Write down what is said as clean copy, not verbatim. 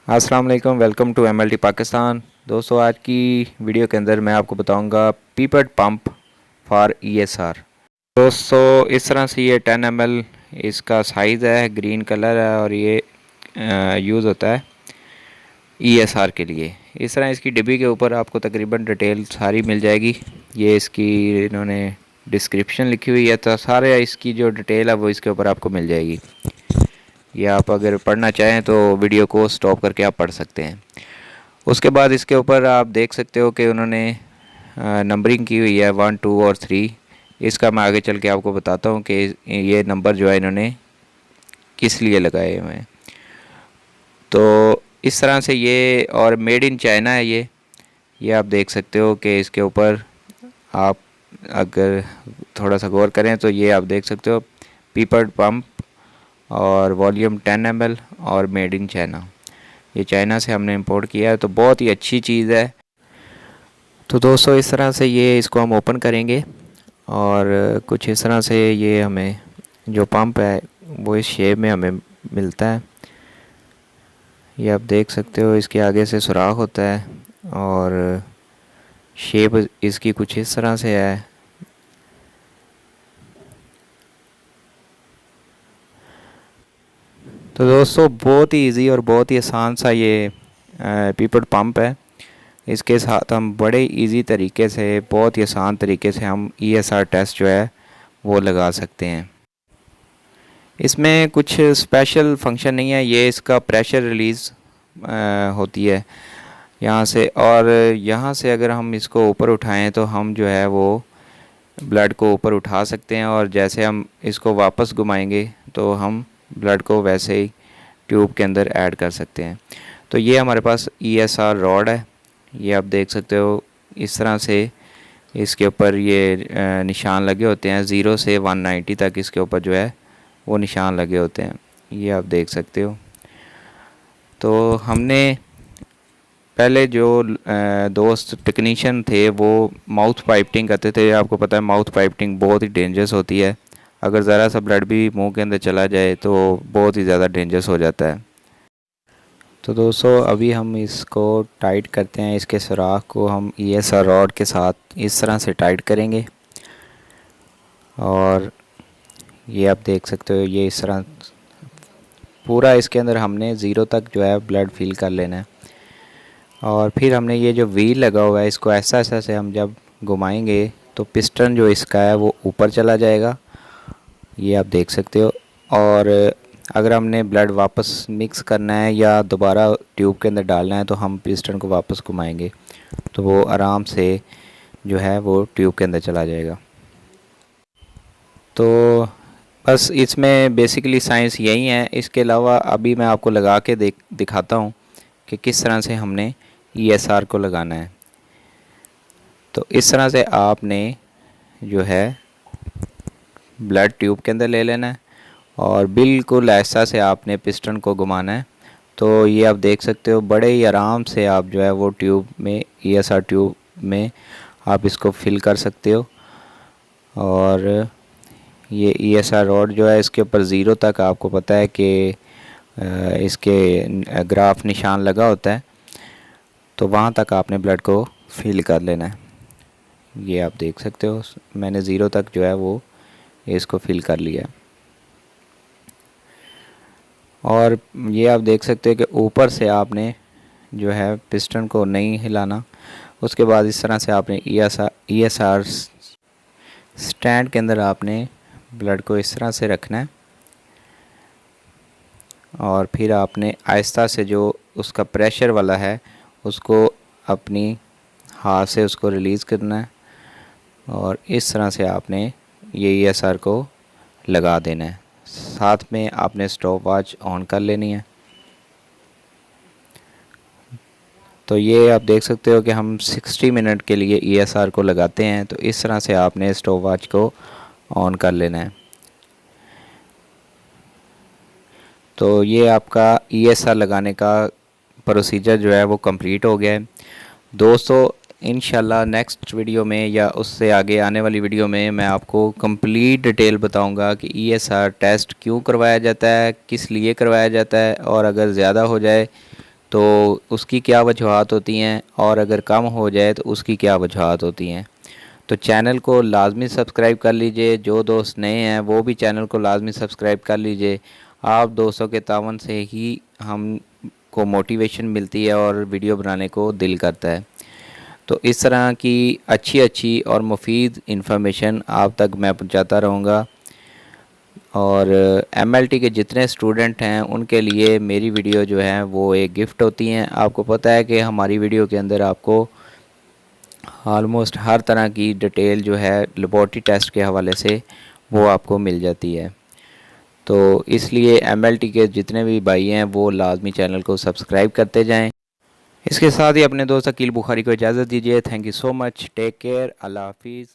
अस्सलाम वालेकुम, welcome to MLT Pakistan. दोस्तों, आज की वीडियो के अंदर मैं आपको बताऊंगा पीपेट पंप फॉर ईएसआर। दोस्तों, इस तरह से ये 10 ml इसका साइज़ है, ग्रीन कलर है और ये यूज़ होता है ईएसआर के लिए। इस तरह इसकी डिब्बी के ऊपर आपको तकरीबन डिटेल सारी मिल जाएगी। ये इसकी इन्होंने डिस्क्रिप्शन लिखी हुई है, तो सारे इसकी जो डिटेल है वो इसके ऊपर आपको मिल जाएगी। ये आप अगर पढ़ना चाहें तो वीडियो को स्टॉप करके आप पढ़ सकते हैं। उसके बाद इसके ऊपर आप देख सकते हो कि उन्होंने नंबरिंग की हुई है 1, 2 और 3। इसका मैं आगे चल के आपको बताता हूँ कि ये नंबर जो है इन्होंने किस लिए लगाए हुए हैं। तो इस तरह से ये, और मेड इन चाइना है ये आप देख सकते हो कि इसके ऊपर आप अगर थोड़ा सा गौर करें तो ये आप देख सकते हो पीपर्ड पंप और वॉल्यूम 10 ml और मेड इन चाइना। ये चाइना से हमने इंपोर्ट किया है, तो बहुत ही अच्छी चीज़ है। तो दोस्तों, इस तरह से ये इसको हम ओपन करेंगे और कुछ इस तरह से ये हमें जो पंप है वो इस शेप में हमें मिलता है। ये आप देख सकते हो, इसके आगे से सुराख होता है और शेप इसकी कुछ इस तरह से है। तो दोस्तों, बहुत ही इजी और बहुत ही आसान सा ये पीपट पंप है। इसके साथ हम बड़े इजी तरीके से, बहुत ही आसान तरीके से हम ईएसआर टेस्ट जो है वो लगा सकते हैं। इसमें कुछ स्पेशल फंक्शन नहीं है, ये इसका प्रेशर रिलीज़ होती है यहाँ से, और यहाँ से अगर हम इसको ऊपर उठाएं तो हम जो है वो ब्लड को ऊपर उठा सकते हैं, और जैसे हम इसको वापस घुमाएंगे तो हम ब्लड को वैसे ही ट्यूब के अंदर ऐड कर सकते हैं। तो ये हमारे पास ईएसआर रॉड है, ये आप देख सकते हो। इस तरह से इसके ऊपर ये निशान लगे होते हैं, 0 से 190 तक इसके ऊपर जो है वो निशान लगे होते हैं, ये आप देख सकते हो। तो हमने पहले जो दोस्त टेक्नीशियन थे वो माउथ पाइपिंग करते थे। आपको पता है माउथ पाइपिंग बहुत ही डेंजरस होती है, अगर ज़रा सा ब्लड भी मुंह के अंदर चला जाए तो बहुत ही ज़्यादा डेंजरस हो जाता है। तो दोस्तों, अभी हम इसको टाइट करते हैं। इसके सुराख को हम ईएसआर रॉड के साथ इस तरह से टाइट करेंगे और ये आप देख सकते हो, ये इस तरह पूरा इसके अंदर हमने 0 तक जो है ब्लड फिल कर लेना है। और फिर हमने ये जो व्हील लगा हुआ है इसको ऐसा ऐसा से हम जब घुमाएंगे तो पिस्टन जो इसका है वो ऊपर चला जाएगा, ये आप देख सकते हो। और अगर हमने ब्लड वापस मिक्स करना है या दोबारा ट्यूब के अंदर डालना है तो हम पिस्टन को वापस घुमाएंगे तो वो आराम से जो है वो ट्यूब के अंदर चला जाएगा। तो बस इसमें बेसिकली साइंस यही है। इसके अलावा अभी मैं आपको लगा के दिखाता हूँ कि किस तरह से हमने ईएसआर को लगाना है। तो इस तरह से आपने जो है ब्लड ट्यूब के अंदर ले लेना है और बिल्कुल ऐसा से आपने पिस्टन को घुमाना है। तो ये आप देख सकते हो, बड़े ही आराम से आप जो है वो ट्यूब में, ईएसआर ट्यूब में आप इसको फिल कर सकते हो। और ये ईएसआर रॉड जो है इसके ऊपर 0 तक आपको पता है कि इसके ग्राफ निशान लगा होता है, तो वहाँ तक आपने ब्लड को फिल कर लेना है। ये आप देख सकते हो, मैंने 0 तक जो है वो इसको फिल कर लिया है। और ये आप देख सकते हो कि ऊपर से आपने जो है पिस्टन को नहीं हिलाना। उसके बाद इस तरह से आपने ईएसआर स्टैंड के अंदर आपने ब्लड को इस तरह से रखना है और फिर आपने आहिस्ता से जो उसका प्रेशर वाला है उसको अपनी हाथ से उसको रिलीज़ करना है और इस तरह से आपने ये ईएसआर को लगा देना है। साथ में आपने स्टॉप वॉच ऑन कर लेनी है। तो ये आप देख सकते हो कि हम 60 मिनट के लिए ईएसआर को लगाते हैं, तो इस तरह से आपने स्टॉप वॉच को ऑन कर लेना है। तो ये आपका ईएसआर लगाने का प्रोसीजर जो है वो कंप्लीट हो गया है। दोस्तों, इंशाल्लाह नेक्स्ट वीडियो में या उससे आगे आने वाली वीडियो में मैं आपको कंप्लीट डिटेल बताऊंगा कि ईएसआर टेस्ट क्यों करवाया जाता है, किस लिए करवाया जाता है, और अगर ज़्यादा हो जाए तो उसकी क्या वजूहात होती हैं, और अगर कम हो जाए तो उसकी क्या वजूहात होती हैं। तो चैनल को लाजमी सब्सक्राइब कर लीजिए। जो दोस्त नए हैं वो भी चैनल को लाजमी सब्सक्राइब कर लीजिए। आप दोस्तों के तावन से ही हम को मोटिवेशन मिलती है और वीडियो बनाने को दिल करता है। तो इस तरह की अच्छी अच्छी और मुफीद इंफॉर्मेशन आप तक मैं पहुंचाता रहूँगा। और एमएलटी के जितने स्टूडेंट हैं उनके लिए मेरी वीडियो जो है वो एक गिफ्ट होती हैं। आपको पता है कि हमारी वीडियो के अंदर आपको ऑलमोस्ट हर तरह की डिटेल जो है लेबॉर्ट्री टेस्ट के हवाले से वो आपको मिल जाती है। तो इसलिए एमएलटी के जितने भी भाई हैं वो लाजमी चैनल को सब्सक्राइब करते जाएं। इसके साथ ही अपने दोस्त अकील बुखारी को इजाज़त दीजिए। Thank you so much. Take care. अल्लाह हाफिज़।